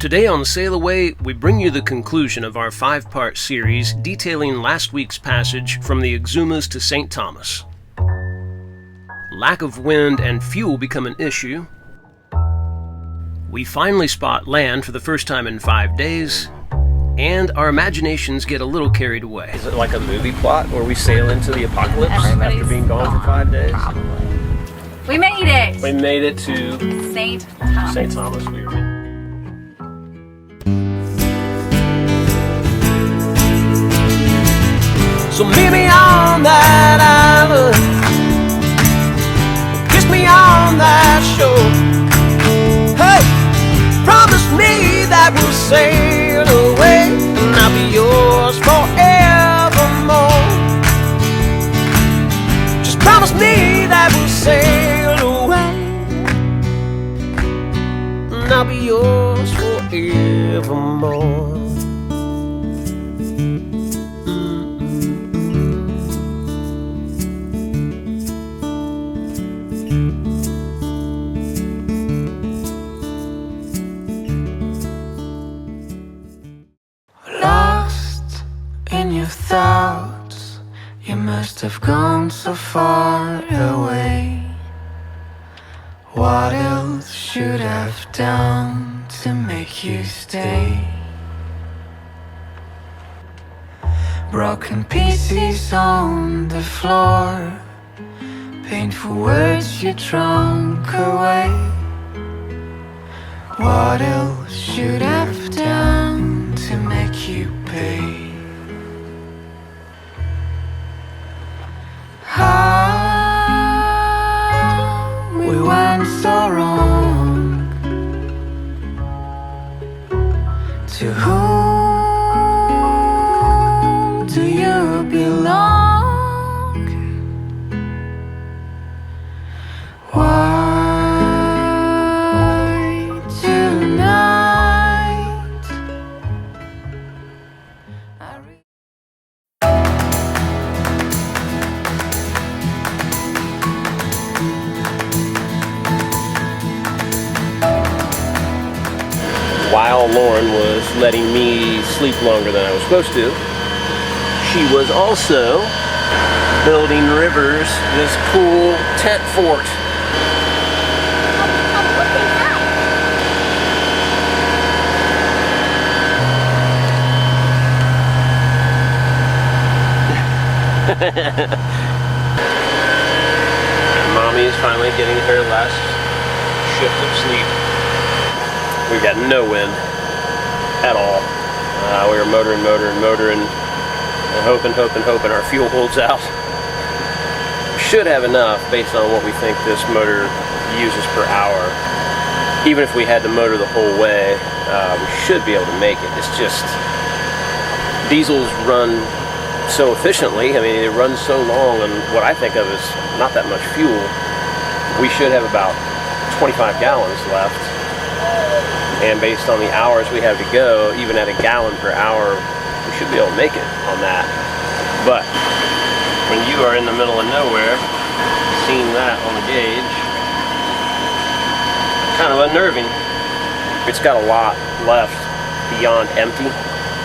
Today on SailAway, we bring you the conclusion of our 5-part series detailing last week's passage from the Exumas to St. Thomas. Lack of wind and fuel become an issue. We finally spot land for the first time in 5 days, and our imaginations get a little carried away. Is it like a movie plot where we sail into the apocalypse after being gone for 5 days? Probably. We made it! We made it to St. Thomas. St. Thomas. We were in. So meet me on that island, kiss me on that shore. Hey, promise me that we'll sail away, and I'll be yours forevermore. Just promise me that we'll sail away, and I'll be yours forevermore. Thoughts, you must have gone so far away. What else should I've done to make you stay? Broken pieces on the floor, painful words you drunk away. What else should I've done to make you pay? We went so wrong. To whom do you belong? Why tonight? While Lauren was letting me sleep longer than I was supposed to, she was also building Rivers this cool tent fort. Mommy is finally getting her last shift of sleep. We've got no wind at all. We were motoring, and hoping our fuel holds out. We should have enough based on what we think this motor uses per hour. Even if we had to motor the whole way, we should be able to make it. It's just, diesels run so efficiently. I mean, they run so long on what I think of as not that much fuel. We should have about 25 gallons left. And based on the hours we have to go, even at a gallon per hour, we should be able to make it on that. But when you are in the middle of nowhere, seeing that on the gauge, kind of unnerving. It's got a lot left beyond empty.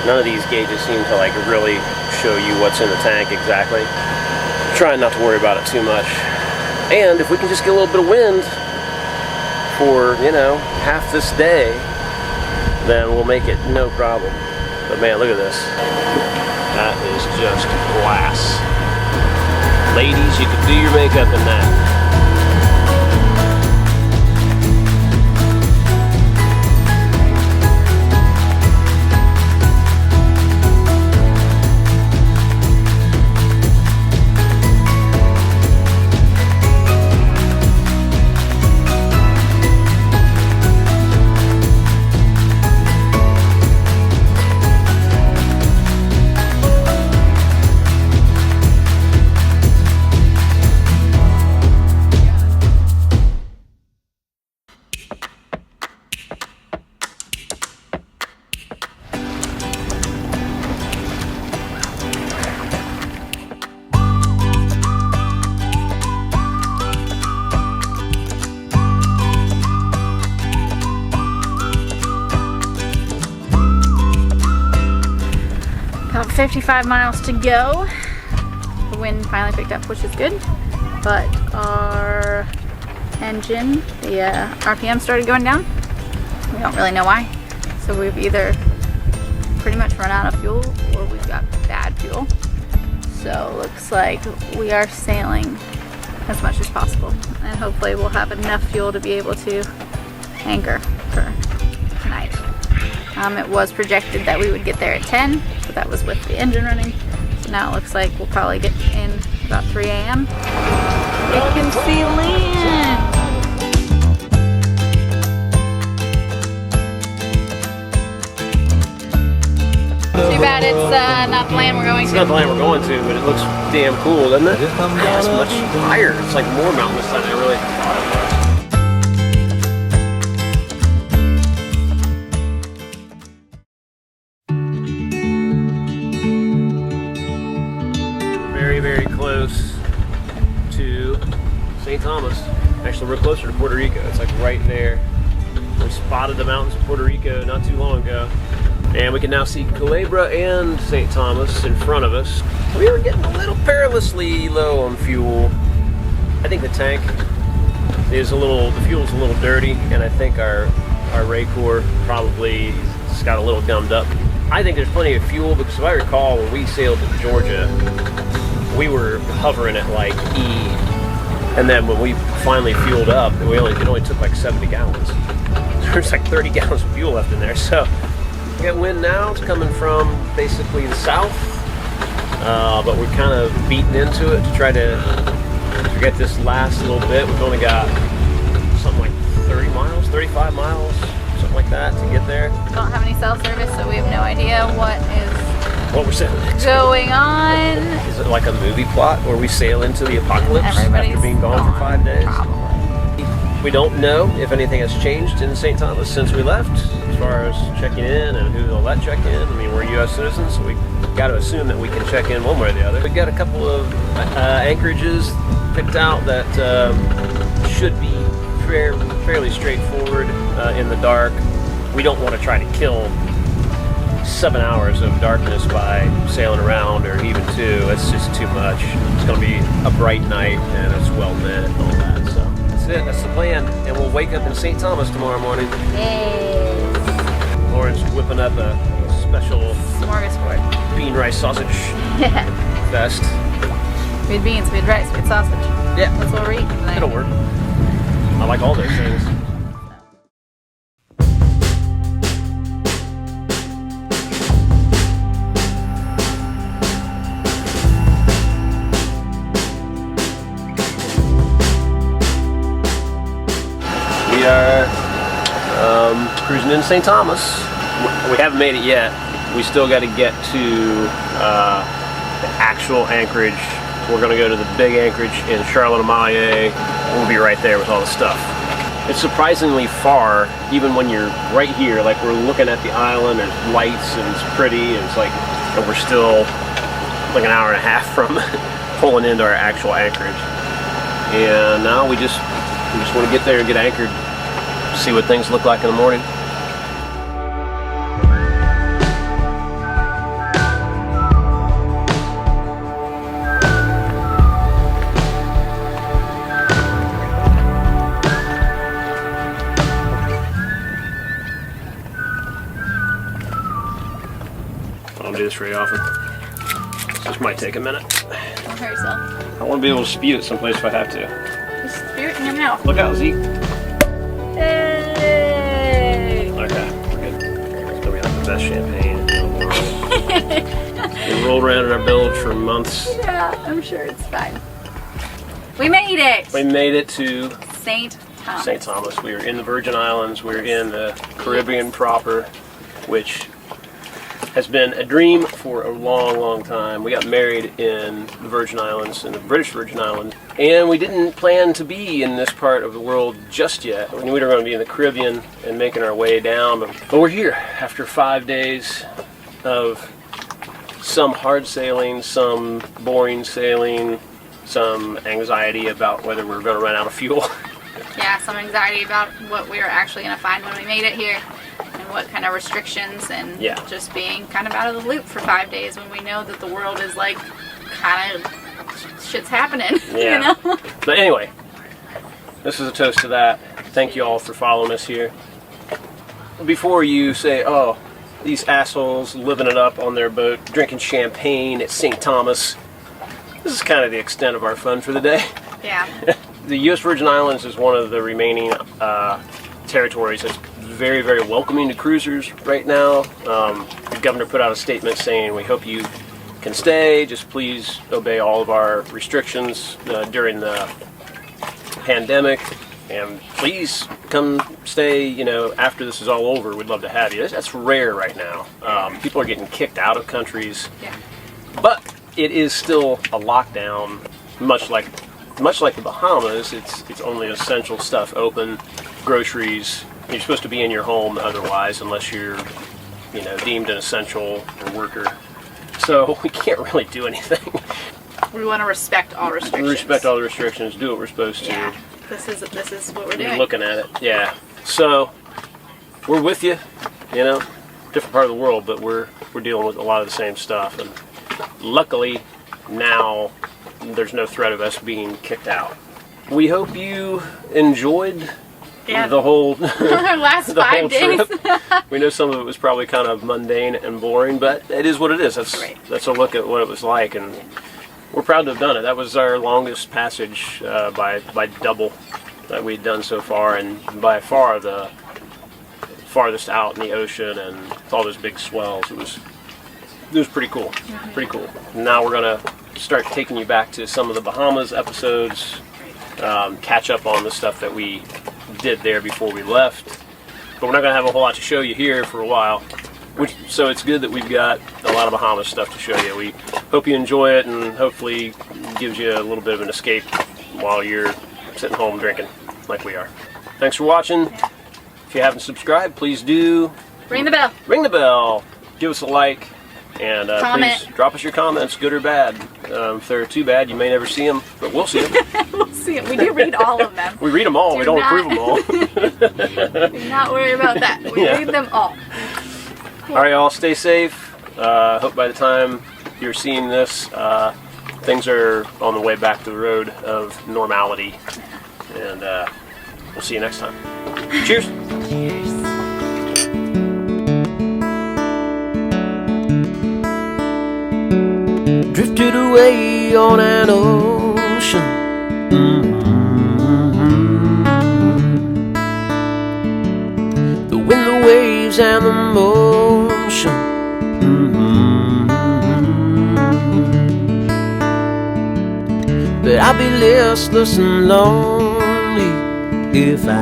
None of these gauges seem to like really show you what's in the tank exactly. Trying not to worry about it too much. And if we can just get a little bit of wind for, half this day, then we'll make it no problem. But man, look at this. That is just glass. Ladies, you can do your makeup in that. 55 miles to go. The wind finally picked up, which is good. But our engine, the RPM started going down. We don't really know why. So we've either pretty much run out of fuel or we've got bad fuel. So looks like we are sailing as much as possible. And hopefully we'll have enough fuel to be able to anchor for tonight. It was projected that we would get there at 10, but that was with the engine running. So now it looks like we'll probably get in about 3 a.m. We can see land! Too bad it's not the land we're going to. It's not the land we're going to, but it looks damn cool, doesn't it? Yeah, it's much higher. It's like more mountainous than I really thought it was. Very, very close to St. Thomas. Actually, we're closer to Puerto Rico. It's like right there. We spotted the mountains of Puerto Rico not too long ago. And we can now see Culebra and St. Thomas in front of us. We were getting a little perilously low on fuel. I think the tank is the fuel's a little dirty, and I think our Raycor probably just got a little gummed up. I think there's plenty of fuel because if I recall when we sailed to Georgia, we were hovering at like E, and then when we finally fueled up, it only took like 70 gallons. There's like 30 gallons of fuel left in there, so we got wind now. It's coming from basically the south, but we're kind of beating into it to try to get this last little bit. We've only got something like 30 miles, 35 miles, something like that to get there. We don't have any cell service, so we have no idea what we're sailing next going on. Is it like a movie plot where we sail into the apocalypse after being gone for 5 days? Probably. We don't know if anything has changed in St. Thomas since we left, as far as checking in and who they'll let check in. I mean, we're U.S. citizens, so we got to assume that we can check in one way or the other. We've got a couple of anchorages picked out that should be fairly straightforward in the dark. We don't want to try to kill 7 hours of darkness by sailing around, or even 2. It's just too much. It's going to be a bright night and it's well lit and all that. So that's it. That's the plan. And we'll wake up in St. Thomas tomorrow morning. Yes. Lauren's whipping up a special Smorgasbord. bean rice sausage fest. We had beans, we had rice, we had sausage. Yeah, That's what we're eating tonight. it'll work. I like all those things. We are cruising in St. Thomas. We haven't made it yet. We still got to get to the actual anchorage. We're going to go to the big anchorage in Charlotte-Amalie. We'll be right there with all the stuff. It's surprisingly far, even when you're right here. Like, we're looking at the island, there's lights and it's pretty, and it's like, and we're still like an hour and a half from pulling into our actual anchorage. And now we just want to get there and get anchored, see what things look like in the morning. I don't do this very often. This might take a minute. Don't hurt yourself. I want to be able to spew it someplace if I have to. Just spew it in your mouth. Look out, Zeke. Hey! Okay, we're good. So we have the best champagne in the world. We rolled around in our bilge for months. Yeah, I'm sure it's fine. We made it! We made it to St. Thomas. St. Thomas. We were in the Virgin Islands. We were in the Caribbean proper, which has been a dream for a long, long time. We got married in the Virgin Islands, in the British Virgin Islands, and we didn't plan to be in this part of the world just yet. We knew we were going to be in the Caribbean and making our way down, but we're here after 5 days of some hard sailing, some boring sailing, some anxiety about whether we were going to run out of fuel. Yeah, some anxiety about what we were actually going to find when we made it here and what kind of restrictions, and Yeah. just being kind of out of the loop for 5 days when we know that the world is like kind of shit's happening. Yeah. You know? But anyway, this is a toast to that. Thank you all for following us here. Before you say, oh, these assholes living it up on their boat, drinking champagne at St. Thomas, this is kind of the extent of our fun for the day. Yeah. The U.S. Virgin Islands is one of the remaining territories that's very, very welcoming to cruisers right now. The governor put out a statement saying, we hope you can stay, just please obey all of our restrictions during the pandemic, and please come stay, you know, after this is all over. We'd love to have you. That's rare right now. People are getting kicked out of countries, Yeah. but it is still a lockdown, much like the Bahamas. It's only essential stuff open, groceries. You're supposed to be in your home otherwise, unless you're, you know, deemed an essential or worker. So we can't really do anything. We want to respect all restrictions. Respect all the restrictions. Do what we're supposed to. Yeah. This is what we're You're doing. looking at it. Yeah. So we're with you. You know, different part of the world, but we're dealing with a lot of the same stuff. And luckily, now there's no threat of us being kicked out. We hope you enjoyed the whole Our last the 5 whole days. trip. We know some of it was probably kind of mundane and boring, but it is what it is. That's a look at what it was like, and we're proud to have done it. That was our longest passage by double that we'd done so far, and by far the farthest out in the ocean, and with all those big swells. It was pretty cool. Pretty cool. Now we're gonna start taking you back to some of the Bahamas episodes, catch up on the stuff that we did there before we left. But we're not gonna have a whole lot to show you here for a while. So it's good that we've got a lot of Bahamas stuff to show you. We hope you enjoy it, and hopefully gives you a little bit of an escape while you're sitting home drinking like we are. Thanks for watching. If you haven't subscribed, please do. Ring the bell. Ring the bell. Give us a like. And Comment. please drop us your comments, good or bad. If they're too bad, you may never see them, but we'll see them. We'll see it. We do read all of them. We read them all. We don't approve them all. Do not worry about that. We Yeah. read them all. All right, y'all, stay safe. Hope by the time you're seeing this, things are on the way back to the road of normality. And we'll see you next time. Cheers. Cheers. Drifted away on an ocean. The wind, the waves, and the motion. But I'd be listless and lonely if I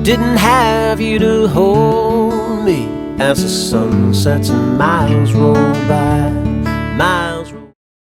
didn't have you to hold me as the sun sets and miles roll by.